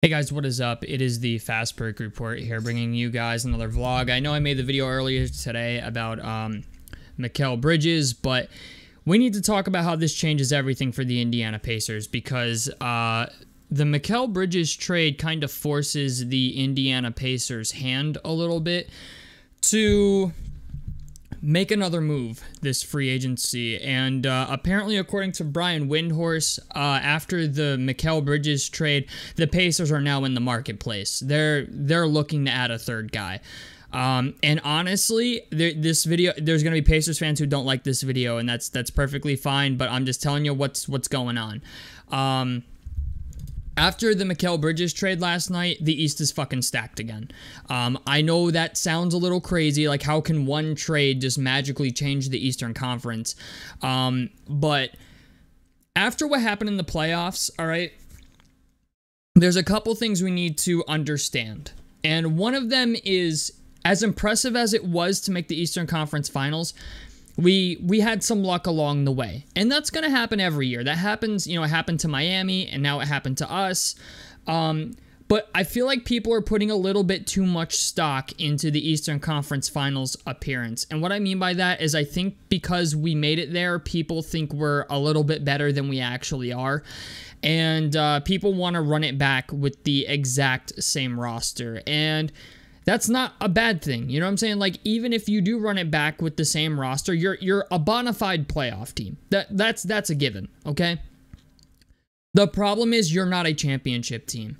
Hey guys, what is up? It is the Fast Break Report here, bringing you guys another vlog. I know I made the video earlier today about Mikal Bridges, but we need to talk about how this changes everything for the Indiana Pacers, because the Mikal Bridges trade kind of forces the Indiana Pacers' hand a little bit to make another move this free agency. And apparently, according to Windhorst, after the Mikal Bridges trade, the Pacers are now in the marketplace. They're looking to add a third guy. And honestly, this video, there's gonna be Pacers fans who don't like this video, and that's perfectly fine. But I'm just telling you what's going on. After the Mikal Bridges trade last night, the East is fucking stacked again. I know that sounds a little crazy, like how can one trade just magically change the Eastern Conference? But after what happened in the playoffs, all right, there's a couple things we need to understand. And one of them is, as impressive as it was to make the Eastern Conference Finals, we had some luck along the way, and that's going to happen every year. That happens, you know, it happened to Miami, and now it happened to us. But I feel like people are putting a little bit too much stock into the Eastern Conference Finals appearance. And what I mean by that is I think because we made it there, people think we're a little bit better than we actually are. And people want to run it back with the exact same roster. And that's not a bad thing, you know what I'm saying? Like, even if you do run it back with the same roster, you're a bona fide playoff team. That's a given, okay? The problem is you're not a championship team.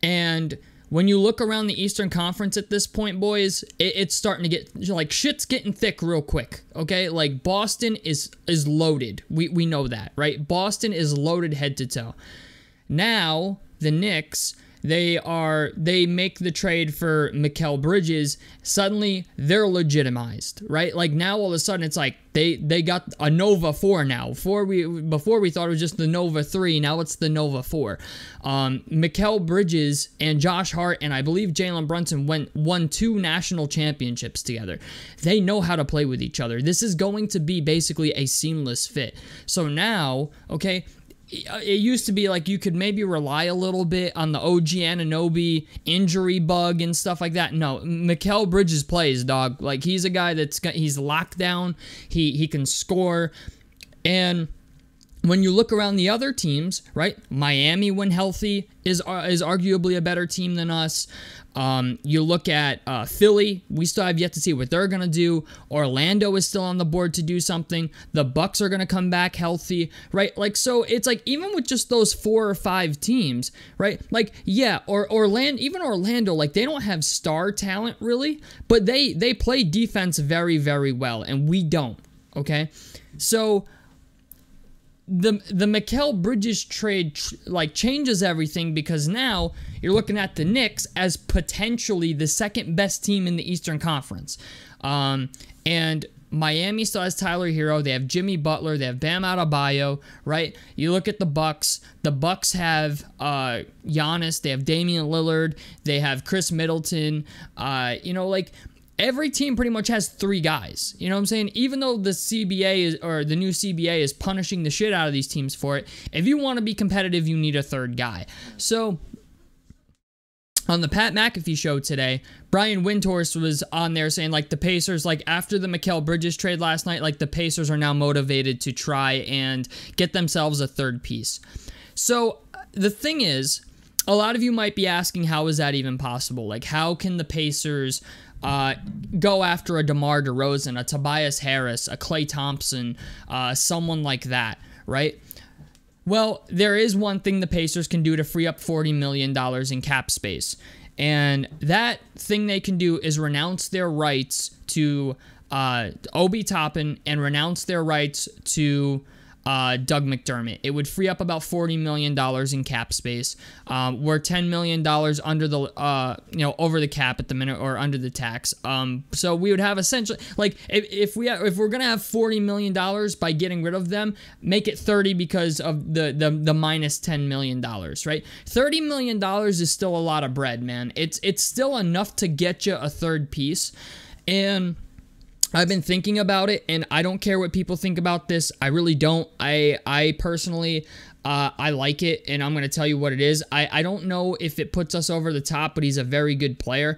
And when you look around the Eastern Conference at this point, boys, it's starting to get, like, shit's getting thick real quick, okay? Like, Boston is loaded. We know that, right? Boston is loaded head to toe. Now, the Knicks, they make the trade for Mikal Bridges. Suddenly they're legitimized, right? Like, now all of a sudden it's like they got a Nova 4 now. Before we thought it was just the Nova 3, now it's the Nova 4. Mikal Bridges and Josh Hart and I believe Jalen Brunson won 2 national championships together. They know how to play with each other. This is going to be basically a seamless fit. So now, okay, it used to be like you could maybe rely a little bit on the OG Anunoby injury bug and stuff like that. No, Mikal Bridges plays, dog. Like, he's a guy he's locked down. He can score. And when you look around the other teams, right? Miami, when healthy, is arguably a better team than us. You look at Philly, we still have yet to see what they're going to do. Orlando is still on the board to do something. The Bucks are going to come back healthy, right? Like, so it's like, even with just those 4 or 5 teams, right? Like, yeah, even Orlando, like, they don't have star talent really, but they play defense very, very well, and we don't, okay? So the Mikal Bridges trade like changes everything, because now you're looking at the Knicks as potentially the second best team in the Eastern Conference. And Miami still has Tyler Hero. They have Jimmy Butler. They have Bam Adebayo, right? You look at the Bucks. The Bucks have Giannis. They have Damian Lillard. They have Chris Middleton. You know, like, every team pretty much has 3 guys. You know what I'm saying? Even though the CBA or the new CBA is punishing the shit out of these teams for it, if you want to be competitive, you need a 3rd guy. So on the Pat McAfee show today, Windhorst was on there saying, like, the Pacers, like, after the Mikal Bridges trade last night, like, the Pacers are now motivated to try and get themselves a 3rd piece. So the thing is, a lot of you might be asking, how is that even possible? Like, how can the Pacers go after a DeMar DeRozan, a Tobias Harris, a Klay Thompson, someone like that, right? Well, there is one thing the Pacers can do to free up $40 million in cap space. And that thing they can do is renounce their rights to Obi Toppin and renounce their rights to Doug McDermott. It would free up about $40 million in cap space. We're $10 million under the, over the cap at the minute, or under the tax. So we would have essentially, like, if we're gonna have $40 million by getting rid of them, make it 30 because of the minus $10 million, right? $30 million is still a lot of bread, man. It's still enough to get you a 3rd piece. And I've been thinking about it, and I don't care what people think about this. I really don't. I personally, I like it, and I'm going to tell you what it is. I don't know if it puts us over the top, but he's a very good player.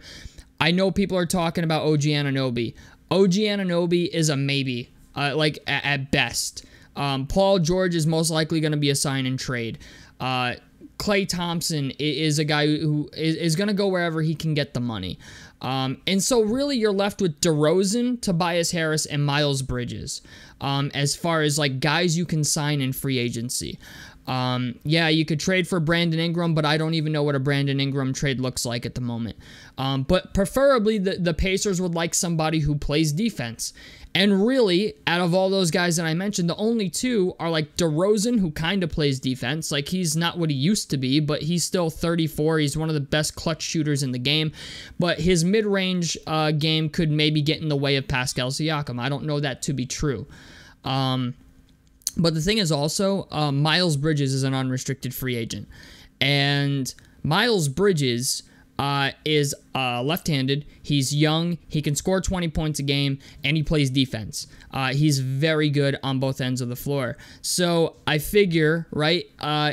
I know people are talking about OG Anunoby. OG Anunoby is a maybe, at best. Paul George is most likely going to be a sign and trade. Klay Thompson is a guy who is going to go wherever he can get the money. And so really you're left with DeRozan, Tobias Harris, and Miles Bridges as far as like guys you can sign in free agency. Yeah, you could trade for Brandon Ingram, but I don't even know what a Brandon Ingram trade looks like at the moment. But preferably the Pacers would like somebody who plays defense. And really, out of all those guys that I mentioned, the only two are like DeRozan, who kind of plays defense. Like, he's not what he used to be, but he's still 34. He's one of the best clutch shooters in the game. But his mid-range game could maybe get in the way of Pascal Siakam. I don't know that to be true. But the thing is also, Miles Bridges is an unrestricted free agent. And Miles Bridges is left-handed. He's young. He can score 20 points a game, and he plays defense. He's very good on both ends of the floor. So I figure, right,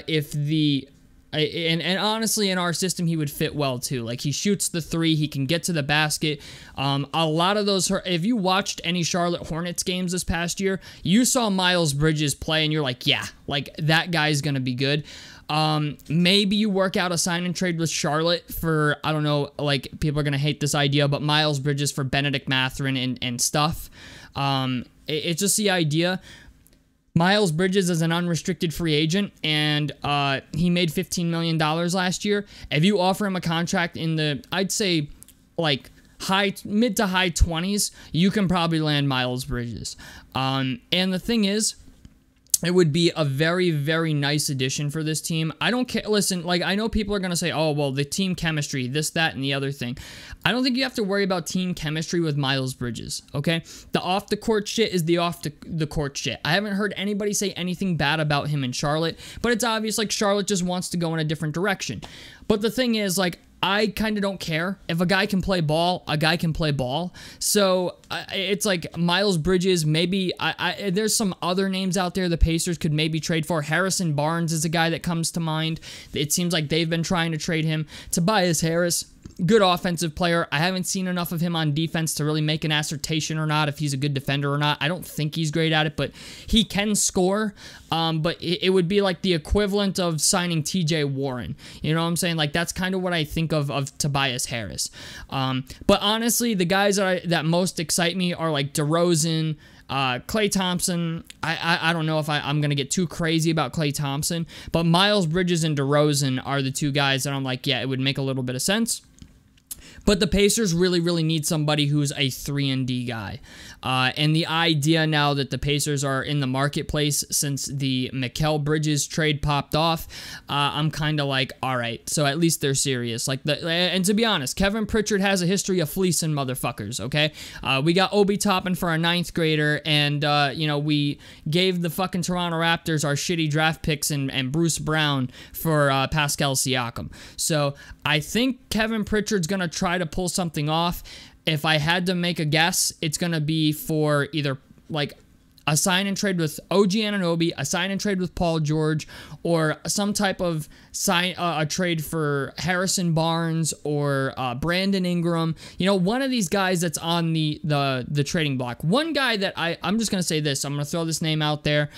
if the... And honestly, in our system, he would fit well, too. Like, he shoots the three. He can get to the basket. A lot of those... If you watched any Charlotte Hornets games this past year, you saw Miles Bridges play, and you're like, yeah, like, that guy's going to be good. Maybe you work out a sign and trade with Charlotte for, I don't know, like, people are going to hate this idea, but Miles Bridges for Benedict Mathurin and stuff. It's just the idea. Miles Bridges is an unrestricted free agent, and he made $15 million last year. If you offer him a contract in the, I'd say, like, mid to high 20s, you can probably land Miles Bridges. And the thing is, it would be a very, very nice addition for this team. I don't care. Listen, like, I know people are going to say, oh, well, the team chemistry, this, that, and the other thing. I don't think you have to worry about team chemistry with Miles Bridges, okay? The off-the-court shit is the off-the-court shit. I haven't heard anybody say anything bad about him in Charlotte, but it's obvious, like, Charlotte just wants to go in a different direction. But the thing is, like, I kind of don't care. If a guy can play ball, a guy can play ball. So it's like Miles Bridges, maybe there's some other names out there the Pacers could maybe trade for. Harrison Barnes is a guy that comes to mind. It seems like they've been trying to trade him. Tobias Harris, good offensive player. I haven't seen enough of him on defense to really make an assertion or not if he's a good defender or not. I don't think he's great at it, but he can score. But it would be like the equivalent of signing TJ Warren. You know what I'm saying? Like, that's kind of what I think of Tobias Harris. But honestly, the guys that most excite me are like DeRozan, Klay Thompson. I don't know if I'm going to get too crazy about Klay Thompson, but Miles Bridges and DeRozan are the two guys that I'm like, yeah, it would make a little bit of sense. But the Pacers really, really need somebody who's a 3-and-D guy. And the idea now that the Pacers are in the marketplace since the Mikal Bridges trade popped off, I'm kind of like, all right, so at least they're serious. And to be honest, Kevin Pritchard has a history of fleecing motherfuckers, okay? We got Obi Toppin for our 9th grader, and, we gave the fucking Toronto Raptors our shitty draft picks and Bruce Brown for Pascal Siakam. So I think Kevin Pritchard's going to try to pull something off. If I had to make a guess, it's going to be for either like a sign and trade with OG Anunoby, a sign and trade with Paul George, or some type of a trade for Harrison Barnes or Brandon Ingram. You know, one of these guys that's on the trading block. One guy that I'm just going to say this. I'm going to throw this name out there.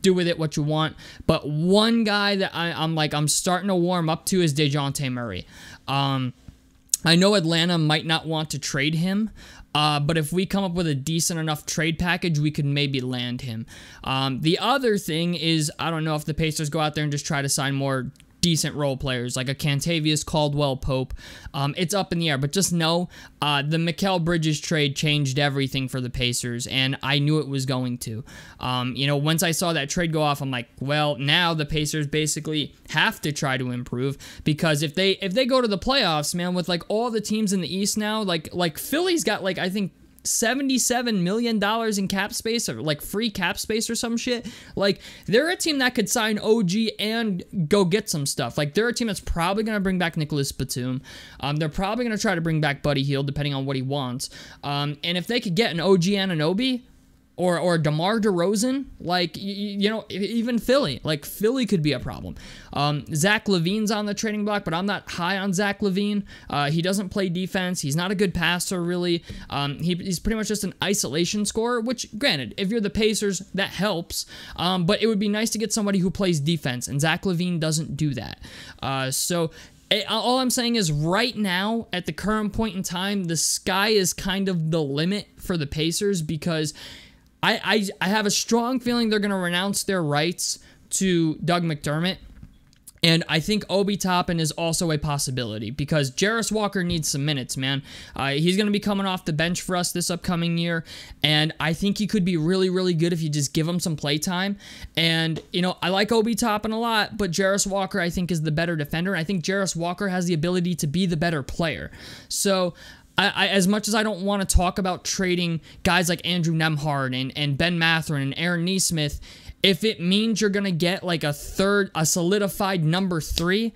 Do with it what you want. But one guy that I'm starting to warm up to is DeJounte Murray. I know Atlanta might not want to trade him, but if we come up with a decent enough trade package, we could maybe land him. The other thing is, I don't know if the Pacers go out there and just try to sign more decent role players, like a Cantavius Caldwell-Pope. It's up in the air, but just know the Mikal Bridges trade changed everything for the Pacers, and I knew it was going to. Once I saw that trade go off, I'm like, well, now the Pacers basically have to try to improve, because if they go to the playoffs, man, with like all the teams in the East now, like Philly's got like, I think, $77 million in cap space, or like free cap space or some shit. Like, they're a team that could sign OG and go get some stuff. Like, they're a team that's probably going to bring back Nicholas Batum. They're probably going to try to bring back Buddy Hield, depending on what he wants. And if they could get an OG Anunoby, or DeMar DeRozan, like, you know, even Philly. Like, Philly could be a problem. Zach LaVine's on the trading block, but I'm not high on Zach LaVine. He doesn't play defense. He's not a good passer, really. He's pretty much just an isolation scorer, which, granted, if you're the Pacers, that helps. But it would be nice to get somebody who plays defense, and Zach LaVine doesn't do that. All I'm saying is right now, at the current point in time, the sky is kind of the limit for the Pacers, because I have a strong feeling they're going to renounce their rights to Doug McDermott. And I think Obi Toppin is also a possibility, because Jarris Walker needs some minutes, man. He's going to be coming off the bench for us this upcoming year, and I think he could be really, really good if you just give him some play time. And, you know, I like Obi Toppin a lot, but Jarris Walker, I think, is the better defender. I think Jarris Walker has the ability to be the better player. So as much as I don't want to talk about trading guys like Andrew Nembhard and Ben Mathurin and Aaron Nesmith, if it means you're going to get like a solidified number 3,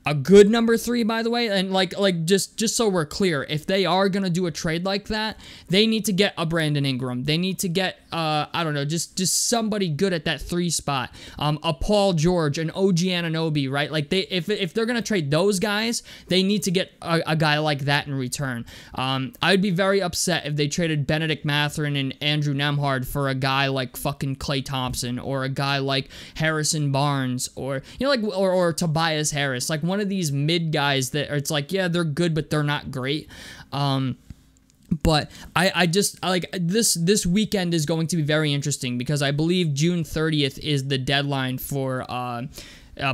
a good number 3, by the way, and like just so we're clear, if they are going to do a trade like that, they need to get a Brandon Ingram. They need to get, I don't know, just somebody good at that 3 spot. A Paul George, an OG Anunoby, right? Like, if they're going to trade those guys, they need to get a guy like that in return. I would be very upset if they traded Benedict Mathurin and Andrew Nembhard for a guy like fucking Klay Thompson, or a guy like Harrison Barnes, or, you know, like, or Tobias Harris, like one of these mid guys that it's like, yeah, they're good, but they're not great. But I just like this weekend is going to be very interesting, because I believe June 30th is the deadline for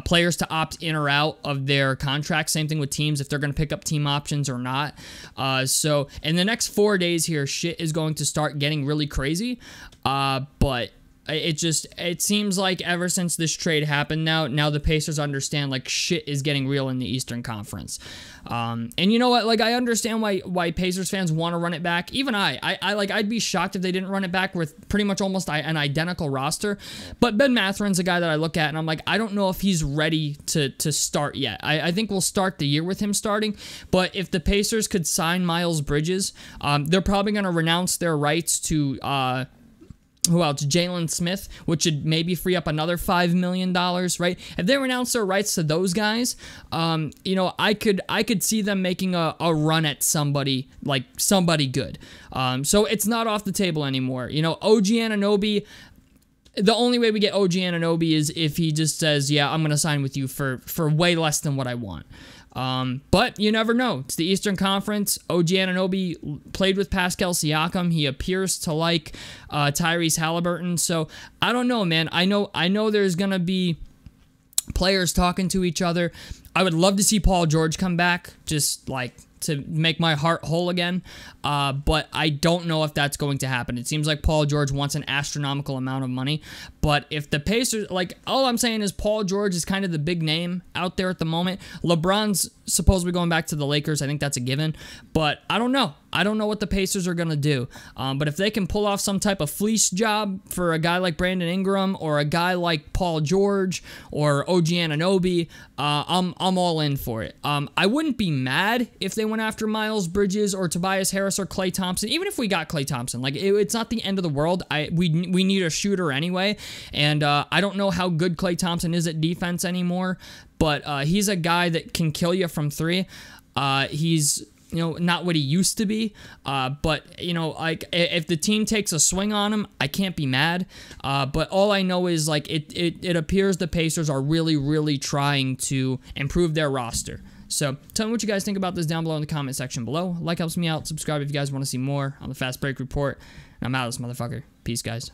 players to opt in or out of their contract. Same thing with teams, if they're going to pick up team options or not. So in the next 4 days here, shit is going to start getting really crazy. But it seems like ever since this trade happened, now the Pacers understand, like, shit is getting real in the Eastern Conference. And you know what? Like, I understand why Pacers fans want to run it back. Even I'd be shocked if they didn't run it back with pretty much almost an identical roster. But Ben Mathurin's a guy that I look at and I'm like, I don't know if he's ready to start yet. I think we'll start the year with him starting. But if the Pacers could sign Mikal Bridges, they're probably going to renounce their rights to who else? Jalen Smith, which would maybe free up another $5 million, right? If they renounce their rights to those guys, you know, I could see them making a run at somebody, like somebody good. So it's not off the table anymore. You know, OG Anunoby, the only way we get OG Anunoby is if he just says, yeah, I'm going to sign with you for way less than what I want. But you never know. It's the Eastern Conference. OG Anunoby played with Pascal Siakam. He appears to like Tyrese Halliburton. So I don't know, man. I know there's gonna be players talking to each other. I would love to see Paul George come back, just like to make my heart whole again. But I don't know if that's going to happen. It seems like Paul George wants an astronomical amount of money. But if the Pacers, like, all I'm saying is Paul George is kind of the big name out there at the moment. LeBron's supposedly going back to the Lakers. I think that's a given. But I don't know. I don't know what the Pacers are going to do. But if they can pull off some type of fleece job for a guy like Brandon Ingram, or a guy like Paul George, or OG Anunoby, I'm all in for it. I wouldn't be mad if they went after Mikal Bridges or Tobias Harris or Klay Thompson. Even if we got Klay Thompson, like, it's not the end of the world. We need a shooter anyway, and I don't know how good Klay Thompson is at defense anymore, but he's a guy that can kill you from 3. He's, you know, not what he used to be, but, you know, like, if the team takes a swing on him, I can't be mad. But all I know is, like, it appears the Pacers are really, really trying to improve their roster. So tell me what you guys think about this down below in the comment section below. Like helps me out. Subscribe if you guys want to see more on the Fast Break Report. And I'm out of this motherfucker. Peace, guys.